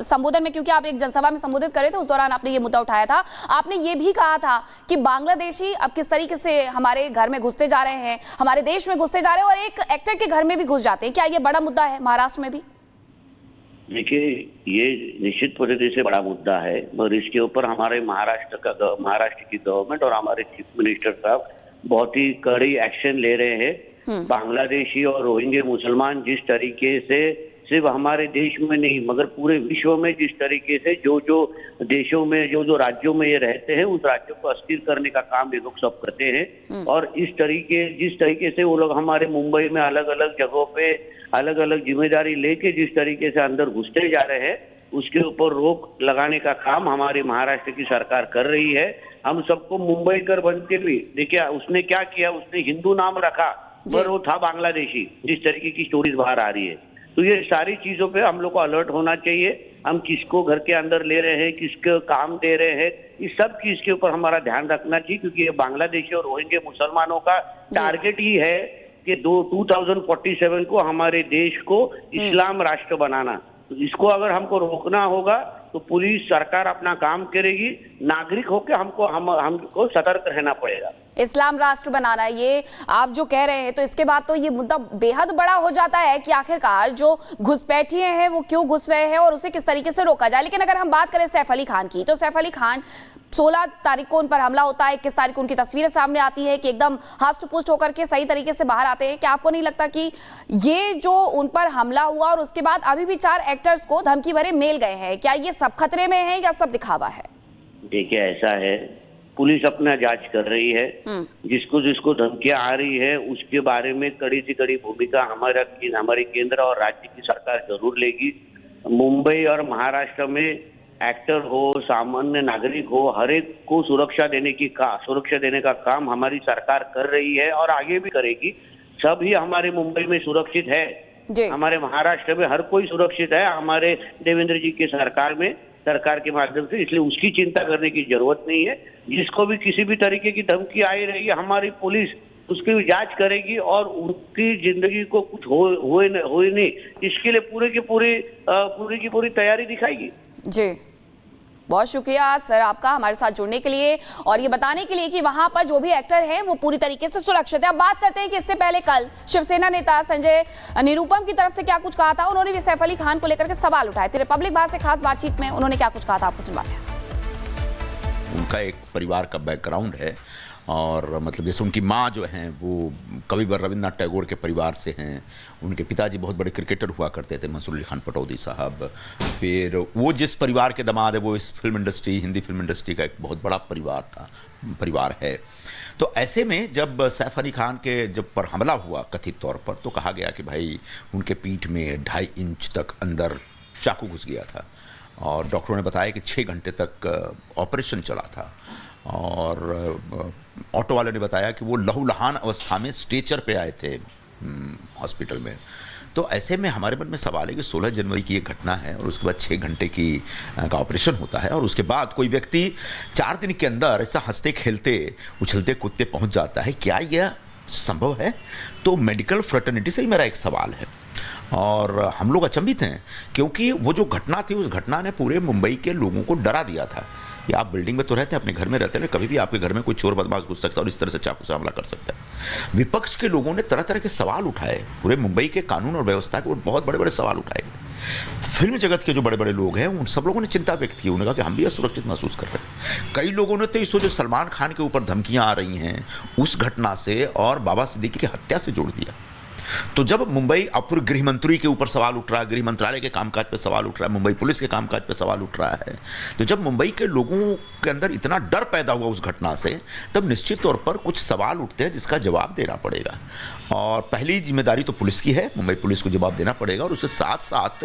संबोधन में, क्योंकि आप एक जनसभा में संबोधित कर रहे थे, उस दौरान आपने ये मुद्दा उठाया था। आपने ये भी कहा था कि बांग्लादेशी अब किस तरीके से हमारे घर में घुसते जा रहे हैं, हमारे देश में घुसते जा रहे हैं और एक एक्टर के घर में भी घुस जाते हैं। क्या ये बड़ा मुद्दा है महाराष्ट्र में भी? देखिए, ये निश्चित तरीके से बड़ा मुद्दा है, मगर इसके ऊपर हमारे महाराष्ट्र की गवर्नमेंट और हमारे चीफ मिनिस्टर साहब बहुत ही कड़ी एक्शन ले रहे हैं। बांग्लादेशी और रोहिंग्या मुसलमान जिस तरीके से सिर्फ हमारे देश में नहीं मगर पूरे विश्व में जिस तरीके से जो देशों में जो राज्यों में ये रहते हैं उस राज्यों को अस्थिर करने का काम ये लोग सब करते हैं। और जिस तरीके से वो लोग हमारे मुंबई में अलग अलग जगहों पे अलग अलग जिम्मेदारी लेके जिस तरीके से अंदर घुसते जा रहे हैं उसके ऊपर रोक लगाने का काम हमारी महाराष्ट्र की सरकार कर रही है। हम सबको मुंबई कर बन के भी देखिए उसने क्या किया, उसने हिंदू नाम रखा पर वो था बांग्लादेशी, जिस तरीके की स्टोरीज बाहर आ रही है। तो ये सारी चीजों पे हम लोग को अलर्ट होना चाहिए। हम किसको घर के अंदर ले रहे हैं, किसको काम दे रहे हैं, इस सब चीज के ऊपर हमारा ध्यान रखना चाहिए, क्योंकि ये बांग्लादेशी और रोहिंग्या मुसलमानों का टारगेट ही है कि 2047 को हमारे देश को इस्लाम राष्ट्र बनाना। तो इसको अगर हमको रोकना होगा तो पुलिस सरकार अपना काम करेगी, नागरिक होकर हमको सतर्क रहना पड़ेगा। इस्लाम राष्ट्र बनाना, ये आप जो कह रहे हैं, तो इसके बाद तो ये मुद्दा बेहद बड़ा हो जाता है कि आखिरकार जो घुसपैठिए हैं वो क्यों घुस रहे हैं और उसे किस तरीके से रोका जाए। लेकिन अगर हम बात करें सैफ अली खान की, तो सैफ अली खान 16 तारीख को उन पर हमला होता है, 21 तारीख को उनकी तस्वीरें सामने आती है कि एकदम हष्ट पुष्ट होकर के सही तरीके से बाहर आते हैं। क्या आपको नहीं लगता कि ये जो उन पर हमला हुआ और उसके बाद अभी भी 4 एक्टर्स को धमकी भरे मेल गए हैं, क्या ये सब खतरे में है या सब दिखावा है? देखिए, ऐसा है, पुलिस अपना जांच कर रही है। जिसको धमकियां आ रही है उसके बारे में कड़ी से कड़ी भूमिका हमारी केंद्र और राज्य की सरकार जरूर लेगी। मुंबई और महाराष्ट्र में एक्टर हो, सामान्य नागरिक हो, हर एक को सुरक्षा देने का काम हमारी सरकार कर रही है और आगे भी करेगी। सभी हमारे मुंबई में सुरक्षित है, हमारे महाराष्ट्र में हर कोई सुरक्षित है हमारे देवेंद्र जी की सरकार के माध्यम से, इसलिए उसकी चिंता करने की जरूरत नहीं है। जिसको भी किसी भी तरीके की धमकी आई रही है, हमारी पुलिस उसकी जांच करेगी और उनकी जिंदगी को कुछ हो नहीं, इसके लिए पूरी की पूरी तैयारी दिखाएगी। जी, बहुत शुक्रिया सर आपका हमारे साथ जुड़ने के लिए और ये बताने के लिए कि वहां पर जो भी एक्टर हैं वो पूरी तरीके से सुरक्षित है। अब बात करते हैं कि इससे पहले कल शिवसेना नेता संजय निरुपम की तरफ से क्या कुछ कहा था। उन्होंने भी सैफ अली खान को लेकर के सवाल उठाए थे। रिपब्लिक भारत से खास बातचीत में उन्होंने क्या कुछ कहा था, आपको सुनवाते हैं। उनका एक परिवार का बैकग्राउंड है और मतलब जैसे उनकी माँ जो हैं वो कविवर रविन्द्रनाथ टैगोर के परिवार से हैं। उनके पिताजी बहुत बड़े क्रिकेटर हुआ करते थे, मंसूर अली खान पटौदी साहब। फिर वो जिस परिवार के दामाद है वो इस हिंदी फिल्म इंडस्ट्री का एक बहुत बड़ा परिवार है। तो ऐसे में जब सैफ अली खान के पर हमला हुआ कथित तौर पर, तो कहा गया कि भाई उनके पीठ में 2.5 इंच तक अंदर चाकू घुस गया था और डॉक्टरों ने बताया कि 6 घंटे तक ऑपरेशन चला था। और ऑटो वाले ने बताया कि वो लहूलुहान अवस्था में स्ट्रेचर पे आए थे हॉस्पिटल में। तो ऐसे में हमारे मन में सवाल है कि 16 जनवरी की ये घटना है और उसके बाद 6 घंटे का ऑपरेशन होता है और उसके बाद कोई व्यक्ति 4 दिन के अंदर ऐसा हंसते खेलते उछलते कूदते पहुंच जाता है। क्या यह संभव है? तो मेडिकल फ्रेटर्निटी से ही मेरा एक सवाल है और हम लोग अचंभित हैं, क्योंकि वो जो घटना थी उस घटना ने पूरे मुंबई के लोगों को डरा दिया था कि आप बिल्डिंग में तो रहते हैं, अपने घर में रहते हैं, कभी भी आपके घर में कोई चोर बदमाश घुस सकता है और इस तरह से चाकू से हमला कर सकता है। विपक्ष के लोगों ने तरह तरह के सवाल उठाए, पूरे मुंबई के कानून और व्यवस्था के बहुत बड़े बड़े सवाल उठाए। फिल्म जगत के जो बड़े बड़े लोग हैं उन सब लोगों ने चिंता व्यक्त की, उन्होंने कहा कि हम भी असुरक्षित महसूस कर रहे हैं। कई लोगों ने तो इसको जो सलमान खान के ऊपर धमकियां आ रही हैं उस घटना से और बाबा सिद्दीकी की हत्या से जोड़ दिया। तो जब मुंबई अपूर्व गृह मंत्री के ऊपर सवाल उठ रहा है, गृह मंत्रालय के कामकाज पे सवाल उठ रहा है, मुंबई पुलिस के कामकाज पे सवाल उठ रहा है, तो जब मुंबई के लोगों के अंदर इतना डर पैदा हुआ उस घटना से, तब निश्चित तौर पर कुछ सवाल उठते हैं जिसका जवाब देना पड़ेगा। और पहली जिम्मेदारी तो पुलिस की है, मुंबई पुलिस को जवाब देना पड़ेगा। और उसके साथ साथ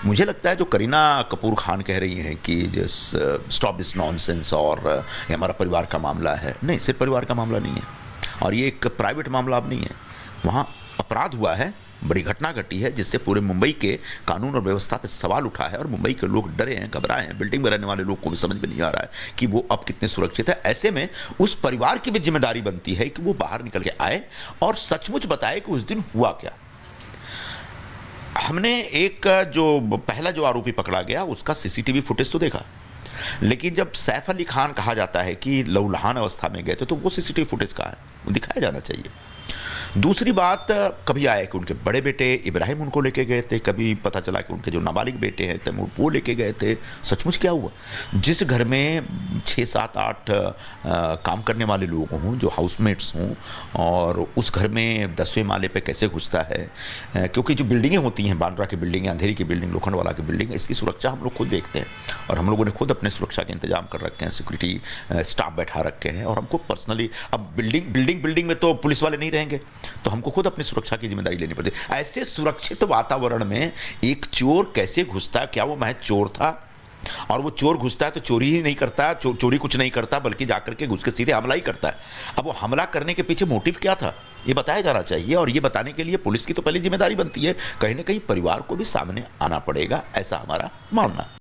मुझे लगता है जो करीना कपूर खान कह रही हैं कि स्टॉप दिस नॉनसेंस और ये हमारा परिवार का मामला है, नहीं, सिर्फ परिवार का मामला नहीं है और ये एक प्राइवेट मामला अब नहीं है। वहाँ अपराध हुआ है, बड़ी घटना घटी है जिससे पूरे मुंबई के कानून और व्यवस्था पे सवाल उठा है और मुंबई के लोग डरे हैं, घबराए हैं। बिल्डिंग में रहने वाले लोग को भी समझ में नहीं आ रहा है कि वो अब कितने सुरक्षित है। ऐसे में उस परिवार की भी जिम्मेदारी बनती है कि वो बाहर निकल के आए और सचमुच बताए कि उस दिन हुआ क्या। हमने एक जो पहला जो आरोपी पकड़ा गया उसका सीसीटीवी फुटेज तो देखा, लेकिन जब सैफ अली खान कहा जाता है कि लहूलुहान अवस्था में गए थे तो वो सीसीटीवी फुटेज कहाँ है, वो दिखाया जाना चाहिए। दूसरी बात, कभी आया कि उनके बड़े बेटे इब्राहिम उनको लेके गए थे, कभी पता चला कि उनके जो नाबालिग बेटे हैं तैमूर वो लेके गए थे। सचमुच क्या हुआ? जिस घर में 6, 7, 8 काम करने वाले लोग हों, जो हाउसमेट्स हों, और उस घर में 10वें माले पे कैसे घुसता है? क्योंकि जो बिल्डिंगें होती हैं, बांद्रा की बिल्डिंग, अंधेरी की बिल्डिंग, लोखंडवाला की बिल्डिंग, इसकी सुरक्षा हम लोग खुद देखते हैं और हम लोगों ने खुद अपने सुरक्षा के इंतजाम कर रखे हैं, सिक्योरिटी स्टाफ बैठा रखे हैं। और हमको पर्सनली, अब बिल्डिंग में तो पुलिस वाले नहीं रहेंगे, तो हमको खुद अपनी सुरक्षा की जिम्मेदारी लेनी पड़ती है। ऐसे सुरक्षित वातावरण में एक चोर कैसे घुसता है? क्या वो महज चोर था? और वो चोर घुसता है तो चोरी ही नहीं करता, चोरी कुछ नहीं करता, बल्कि जाकर के घुस के सीधे हमला ही करता है। अब वो हमला करने के पीछे मोटिव क्या था, ये बताया जाना चाहिए। और ये बताने के लिए पुलिस की तो पहली जिम्मेदारी बनती है, कहीं ना कहीं परिवार को भी सामने आना पड़ेगा, ऐसा हमारा मानना है।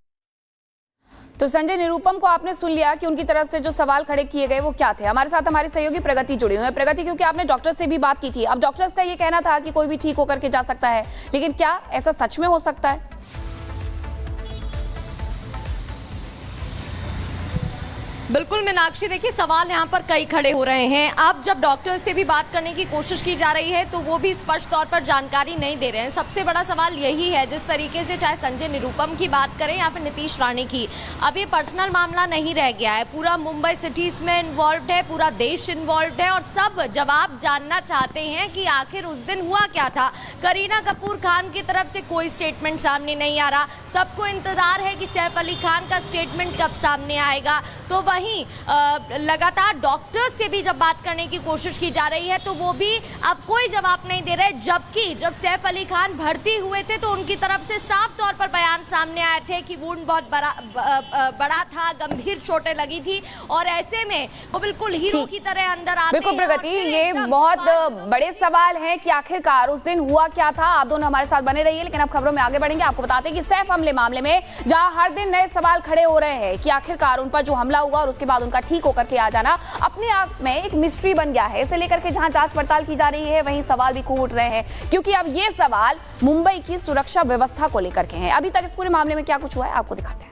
तो संजय निरुपम को आपने सुन लिया कि उनकी तरफ से जो सवाल खड़े किए गए वो क्या थे। हमारे साथ हमारे सहयोगी प्रगति जुड़ी हुई है। प्रगति, क्योंकि आपने डॉक्टर से भी बात की थी, अब डॉक्टर्स का ये कहना था कि कोई भी ठीक होकर के जा सकता है, लेकिन क्या ऐसा सच में हो सकता है? बिल्कुल मीनाक्षी, देखिए सवाल यहाँ पर कई खड़े हो रहे हैं। अब जब डॉक्टर से भी बात करने की कोशिश की जा रही है तो वो भी स्पष्ट तौर पर जानकारी नहीं दे रहे हैं। सबसे बड़ा सवाल यही है, जिस तरीके से चाहे संजय निरुपम की बात करें या फिर नीतीश राणी की, अब ये पर्सनल मामला नहीं रह गया है। पूरा मुंबई सिटी इसमें इन्वॉल्व है, पूरा देश इन्वॉल्व है और सब जवाब जानना चाहते हैं कि आखिर उस दिन हुआ क्या था। करीना कपूर खान की तरफ से कोई स्टेटमेंट सामने नहीं आ रहा, सबको इंतजार है कि सैफ अली खान का स्टेटमेंट कब सामने आएगा। तो वहीं लगातार डॉक्टर्स से भी जब बात करने की कोशिश की जा रही है तो वो भी अब कोई जवाब नहीं दे रहे। जबकि जब सैफ अली खान भर्ती हुए थे तो उनकी तरफ से साफ तौर पर बयान सामने आए थे कि वुंड बहुत बड़ा था, गंभीर चोटें लगी थी और ऐसे में वो बिल्कुल हीरो की तरह अंदर आते हैं। बिल्कुल प्रगति, ये बहुत बड़े सवाल हैं कि आखिरकार उस दिन हुआ क्या था। आप दोनों हमारे साथ बने रहिए, लेकिन अब खबरों में आगे बढ़ेंगे। आपको बताते हैं कि सैफ हमले मामले में जहां हर दिन नए सवाल खड़े हो रहे हैं कि आखिरकार उन पर जो हमला हुआ और उसके बाद उनका ठीक होकर के आ जाना अपने आप में एक मिस्ट्री बन गया है। इसे लेकर के जहां जांच पड़ताल की जा रही है वहीं सवाल भी खूब उठ रहे हैं, क्योंकि अब ये सवाल मुंबई की सुरक्षा व्यवस्था को लेकर के हैं। अभी तक इस पूरे मामले में क्या कुछ हुआ है आपको दिखाते हैं।